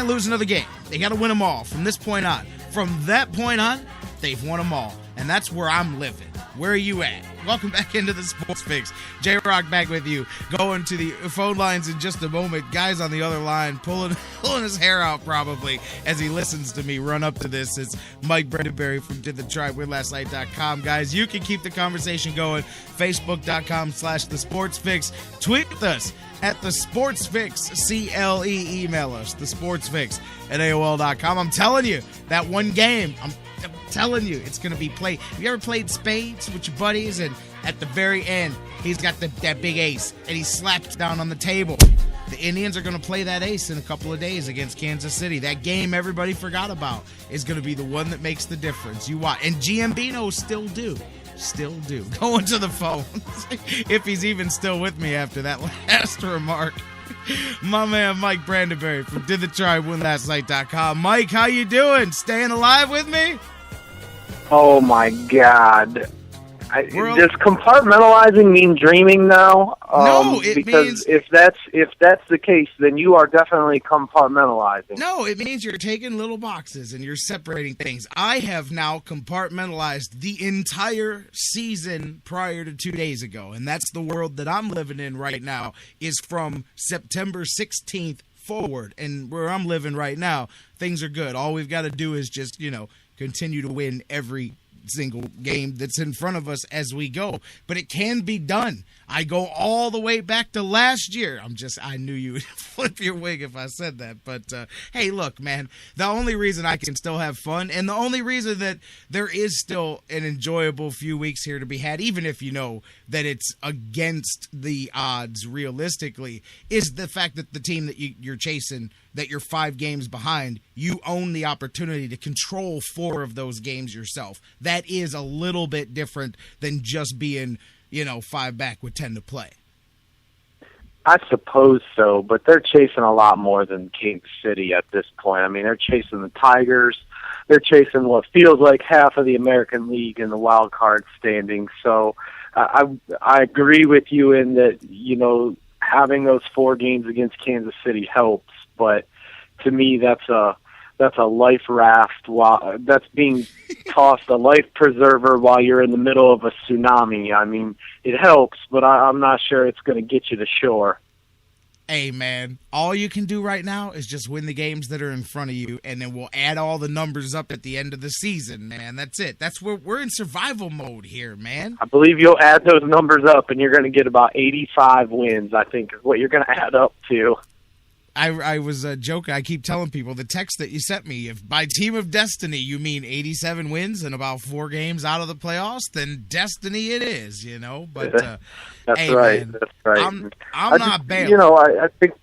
can't lose another game. They got to win them all from this point on. From that point on, they've won them all. And that's where I'm living. Where are you at? Welcome back into the Sports Fix. J-Rock back with you. Going to the phone lines in just a moment. Guys on the other line pulling his hair out probably as he listens to me run up to this. It's Mike Brendenberry from didthetryWinLastNight.com. Guys, you can keep the conversation going. Facebook.com/The Sports Fix. Tweet with us at The Sports Fix. CLE. Email us. The Sports Fix at AOL.com. I'm telling you, that one game, I'm telling you, it's going to be played. Have you ever played spades with your buddies and at the very end, he's got that big ace and he slaps down on the table? The Indians are going to play that ace in a couple of days against Kansas City. That game everybody forgot about is going to be the one that makes the difference. You watch. And Giambino still do. Going to the phone. If he's even still with me after that last remark. My man Mike Brandenberry from didthetryWinLastNight.com. Mike, how you doing? Staying alive with me? Oh my God! Does compartmentalizing mean dreaming now? No, because if that's the case, then you are definitely compartmentalizing. No, it means you're taking little boxes and you're separating things. I have now compartmentalized the entire season prior to 2 days ago, and that's the world that I'm living in right now. Is from September 16th forward, and where I'm living right now, things are good. All we've got to do is just continue to win every single game that's in front of us as we go. But it can be done. I go all the way back to last year. I knew you would flip your wig if I said that. But, hey, look, man, the only reason I can still have fun and the only reason that there is still an enjoyable few weeks here to be had, even if you know that it's against the odds realistically, is the fact that the team that you're chasing, that you're 5 games behind, you own the opportunity to control 4 of those games yourself. That is a little bit different than just being 5 back with 10 to play. I suppose so, but they're chasing a lot more than Kansas City at this point. I mean, they're chasing the Tigers. They're chasing what feels like half of the American League in the wild card standings. So I agree with you in that, having those 4 games against Kansas City helps, but to me that's a life raft that's being tossed, a life preserver while you're in the middle of a tsunami. I mean, it helps, but I'm not sure it's going to get you to shore. Hey, man, all you can do right now is just win the games that are in front of you, and then we'll add all the numbers up at the end of the season, man. That's it. That's where we're in survival mode here, man. I believe you'll add those numbers up, and you're going to get about 85 wins, I think, is what you're going to add up to. I was joking. I keep telling people the text that you sent me, if by team of destiny you mean 87 wins and about 4 games out of the playoffs, then destiny it is, But that's hey, right. man, that's right. I'm not bailing. I think.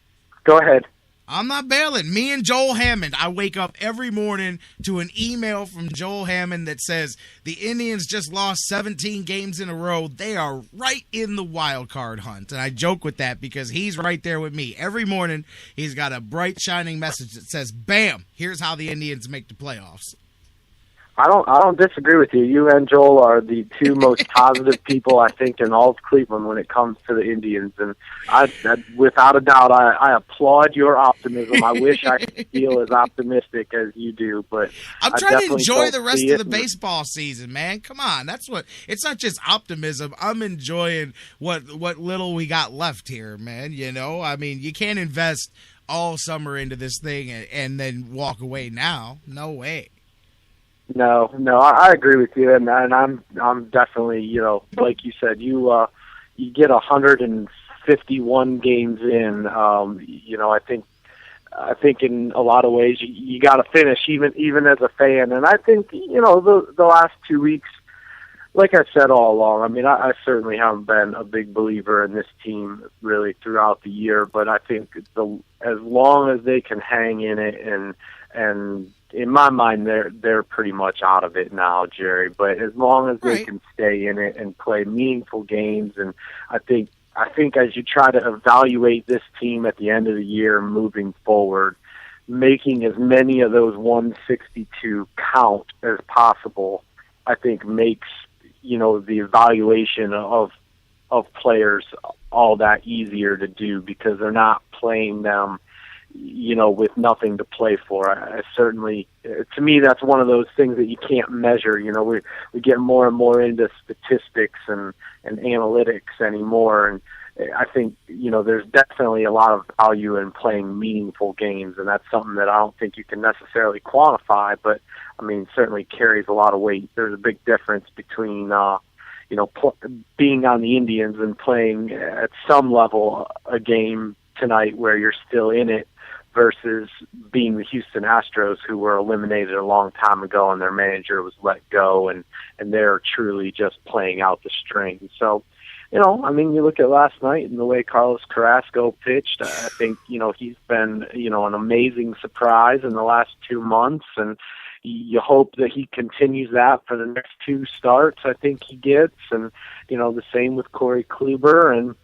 Go ahead. I'm not bailing. Me and Joel Hammond, I wake up every morning to an email from Joel Hammond that says the Indians just lost 17 games in a row. They are right in the wild card hunt. And I joke with that because he's right there with me. Every morning, he's got a bright, shining message that says, bam, here's how the Indians make the playoffs. I don't disagree with you. You and Joel are the 2 most positive people, I think, in all of Cleveland when it comes to the Indians. And I without a doubt, I applaud your optimism. I wish I could feel as optimistic as you do, but I'm trying to enjoy the rest of the baseball season, man. Come on, it's not just optimism. I'm enjoying what little we got left here, man. I mean, you can't invest all summer into this thing and then walk away now. No way. No, I agree with you, and I'm definitely, like you said, you get 151 games in. I think in a lot of ways you got to finish, even as a fan, and I think the last 2 weeks, like I said all along. I mean, I certainly haven't been a big believer in this team really throughout the year, but I think as long as they can hang in it and in my mind, they're pretty much out of it now, Jerry. But as long as they can stay in it and play meaningful games, and I think as you try to evaluate this team at the end of the year moving forward, making as many of those 162 count as possible, I think makes the evaluation of players all that easier to do because they're not playing them with nothing to play for. I certainly, to me, that's one of those things that you can't measure. We get more and more into statistics and analytics anymore, and I think, there's definitely a lot of value in playing meaningful games, and that's something that I don't think you can necessarily quantify, but, certainly carries a lot of weight. There's a big difference between, being on the Indians and playing at some level a game tonight where you're still in it versus being the Houston Astros, who were eliminated a long time ago and their manager was let go, and they're truly just playing out the string. So, you look at last night and the way Carlos Carrasco pitched, I think, he's been, an amazing surprise in the last 2 months, and you hope that he continues that for the next 2 starts I think he gets, and, the same with Corey Kluber,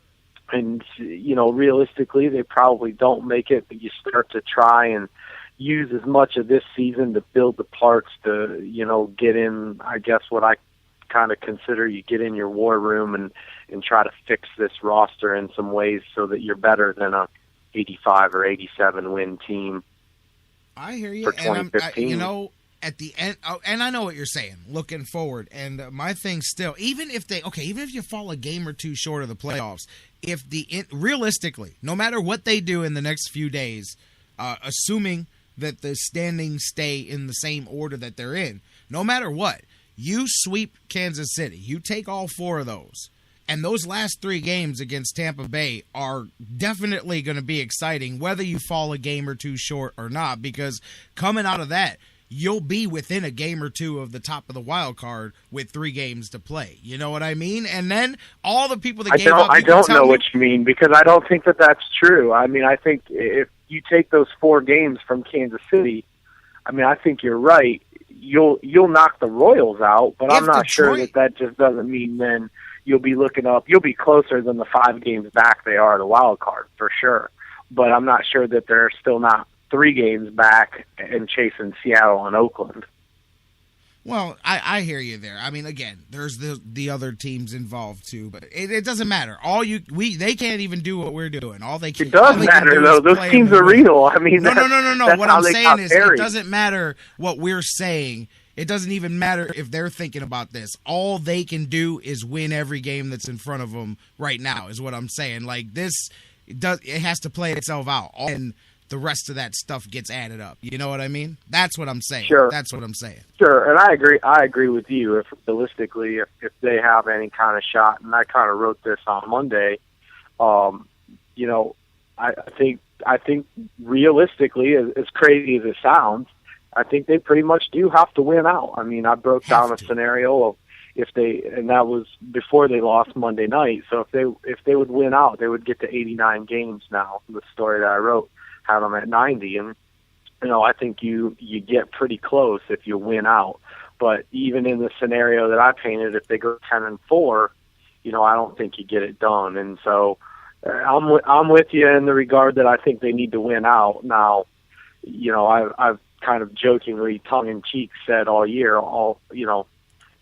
and realistically, they probably don't make it, but you start to try and use as much of this season to build the parts to, get in, I guess, what I kind of consider you get in your war room and try to fix this roster in some ways so that you're better than a 85 or 87 win team. I hear you. For 2015. At the end, and I know what you're saying, looking forward, and my thing still, even if you fall a game or 2 short of the playoffs, realistically, no matter what they do in the next few days, assuming that the standings stay in the same order that they're in, no matter what, you sweep Kansas City, you take all 4 of those, and those last 3 games against Tampa Bay are definitely going to be exciting, whether you fall a game or 2 short or not, because coming out of that, you'll be within a game or 2 of the top of the wild card with 3 games to play. You know what I mean? And then all the people that gave up... I don't know what you mean, because I don't think that that's true. I think if you take those 4 games from Kansas City, I think you're right. You'll knock the Royals out, but I'm not sure that just doesn't mean then you'll be looking up. You'll be closer than the 5 games back they are the wild card, for sure. But I'm not sure that they're still not 3 games back and chasing Seattle and Oakland. Well, I hear you there. Again, there's the other teams involved too, but it doesn't matter. They can't even do what we're doing. It does matter though. Those teams are real. No. What I'm saying is, it doesn't matter what we're saying. It doesn't even matter if they're thinking about this. All they can do is win every game that's in front of them right now. Is what I'm saying. It has to play itself out. And the rest of that stuff gets added up. You know what I mean? That's what I'm saying. Sure. That's what I'm saying. Sure, and I agree with you. If realistically, if they have any kind of shot, and I kind of wrote this on Monday, I think realistically, as crazy as it sounds, I think they pretty much do have to win out. I broke down a scenario of and that was before they lost Monday night. So if they would win out, they would get to 89 games now. The story that I wrote had them at 90, and I think you get pretty close if you win out. But even in the scenario that I painted, if they go 10-4, I don't think you get it done. And so I'm with you in the regard that I think they need to win out. Now, I've kind of jokingly, tongue in cheek, said all year,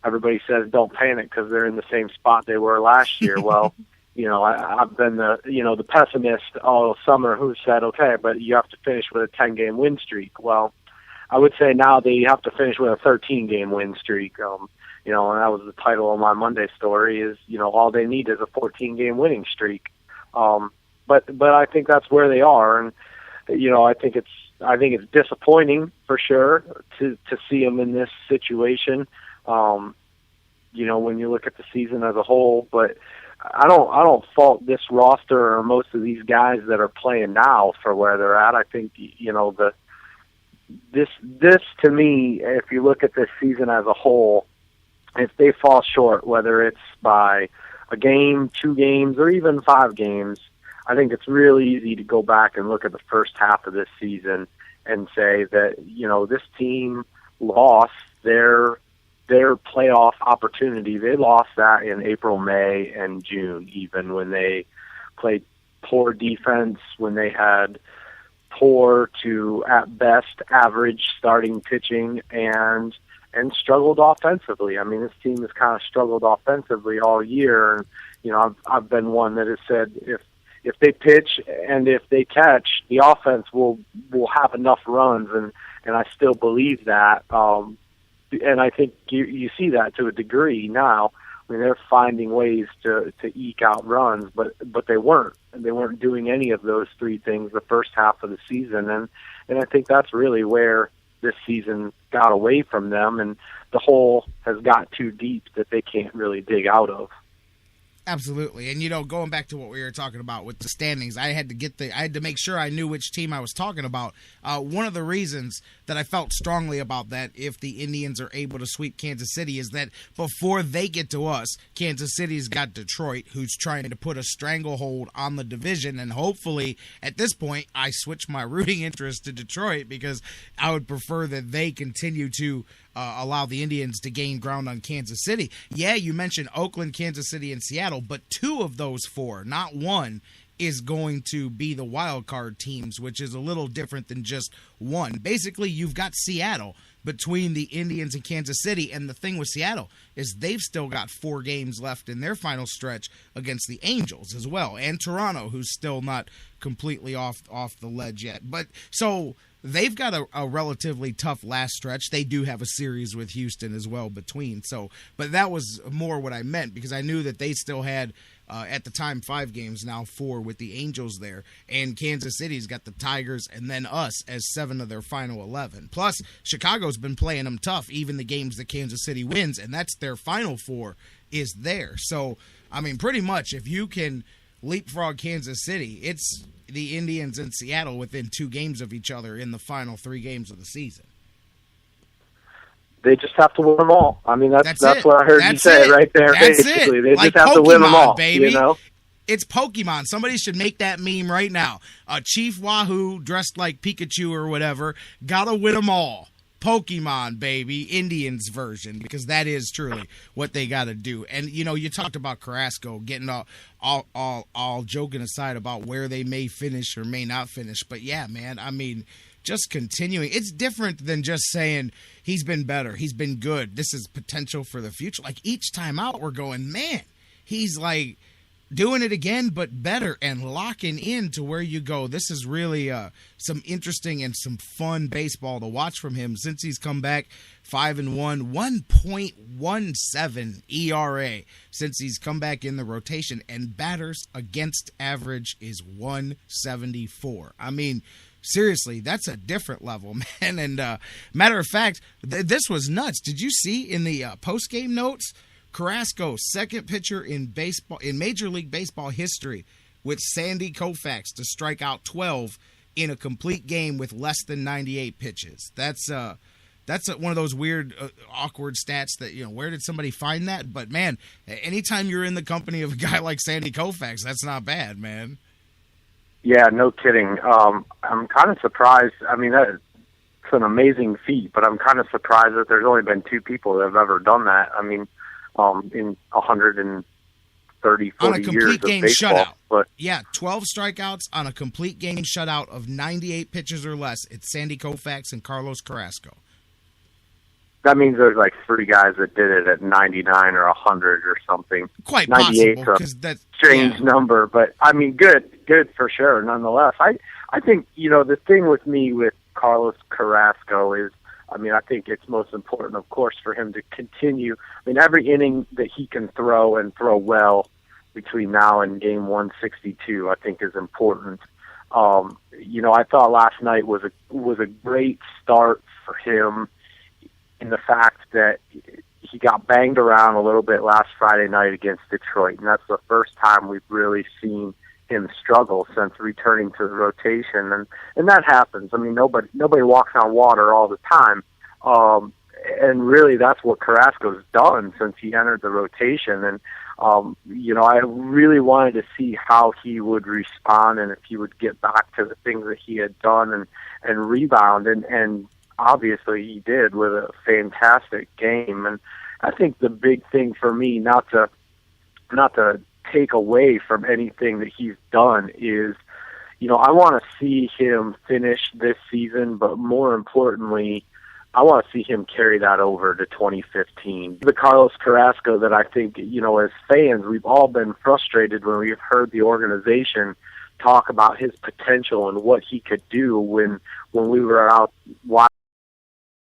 everybody says don't panic because they're in the same spot they were last year. Well. I've been the pessimist all summer who said, okay, but you have to finish with a 10-game win streak. Well, I would say now they have to finish with a 13-game win streak. And that was the title of my Monday story is, all they need is a 14-game winning streak. But I think that's where they are. And, I think it's disappointing for sure to see them in this situation. When you look at the season as a whole, but I don't fault this roster or most of these guys that are playing now for where they're at. I think this to me, if you look at this season as a whole, if they fall short, whether it's by a game, 2 games, or even 5 games, I think it's really easy to go back and look at the first half of this season and say that this team lost their playoff opportunity. They lost that in April, May, and June, even when they played poor defense, when they had poor to, at best, average starting pitching and struggled offensively. This team has kind of struggled offensively all year. And, I've been one that has said if if they pitch and if they catch, the offense will have enough runs, and I still believe that. And I think you see that to a degree now. I mean, they're finding ways to eke out runs, but they weren't. They weren't doing any of those three things the first half of the season, and I think that's really where this season got away from them, and the hole has got too deep that they can't really dig out of. Absolutely. And, going back to what we were talking about with the standings, I had to make sure I knew which team I was talking about. One of the reasons that I felt strongly about that, if the Indians are able to sweep Kansas City, is that before they get to us, Kansas City's got Detroit, who's trying to put a stranglehold on the division. And hopefully, at this point, I switch my rooting interest to Detroit, because I would prefer that they continue to allow the Indians to gain ground on Kansas City. Yeah, you mentioned Oakland, Kansas City, and Seattle, but two of those four, not one, is going to be the wild card teams, which is a little different than just one. Basically, you've got Seattle between the Indians and Kansas City, and the thing with Seattle is they've still got 4 games left in their final stretch against the Angels as well, and Toronto, who's still not completely off the ledge yet. But so they've got a relatively tough last stretch. They do have a series with Houston as well between. So, but that was more what I meant, because I knew that they still had, at the time, 5 games, now 4 with the Angels there. And Kansas City's got the Tigers and then us as 7 of their final 11. Plus, Chicago's been playing them tough, even the games that Kansas City wins, and that's their final 4 is there. So, I mean, pretty much if you can leapfrog Kansas City, it's the Indians and Seattle within 2 games of each other in the final 3 games of the season. They just have to win them all. I mean, that's what I heard you say right there. That's basically, it. They like just have Pokemon, to win them all, baby. It's Pokemon. Somebody should make that meme right now. Chief Wahoo dressed like Pikachu or whatever. Gotta win them all. Pokemon, baby, Indians version, because that is truly what they got to do. And, you talked about Carrasco getting all joking aside about where they may finish or may not finish. But, yeah, man, I mean, just continuing. It's different than just saying he's been better, he's been good, this is potential for the future. Like, each time out, we're going, man, he's like doing it again, but better, and locking in to where you go. This is really some interesting and some fun baseball to watch from him since he's come back 5-1, 1.17 ERA since he's come back in the rotation, and batters against average is 174. I mean, seriously, that's a different level, man. And matter of fact, this was nuts. Did you see in the post-game notes, Carrasco, second pitcher in Major League Baseball history with Sandy Koufax to strike out 12 in a complete game with less than 98 pitches. That's one of those weird, awkward stats that, where did somebody find that? But, man, anytime you're in the company of a guy like Sandy Koufax, that's not bad, man. Yeah, no kidding. I'm kind of surprised. I mean, it's an amazing feat, but I'm kind of surprised that there's only been 2 people that have ever done that. I mean, in 130, 40 on a complete years game of baseball. Shutout. But yeah, 12 strikeouts on a complete game shutout of 98 pitches or less. It's Sandy Koufax and Carlos Carrasco. That means there's like 3 guys that did it at 99 or 100 or something. Quite possible, because that's strange number, but I mean, good for sure. Nonetheless, I think the thing with me with Carlos Carrasco is, I mean, I think it's most important, of course, for him to continue. I mean, every inning that he can throw and throw well between now and game 162, I think is important. I thought last night was a great start for him, in the fact that he got banged around a little bit last Friday night against Detroit, and that's the first time we've really seen him struggle since returning to the rotation, and that happens. I mean, nobody walks on water all the time, and really that's what Carrasco's done since he entered the rotation. And I really wanted to see how he would respond and if he would get back to the things that he had done and rebound, and obviously he did with a fantastic game. And I think the big thing for me, not to take away from anything that he's done, is, I want to see him finish this season, but more importantly, I want to see him carry that over to 2015. The Carlos Carrasco that I think, as fans, we've all been frustrated when we've heard the organization talk about his potential and what he could do when we were out watching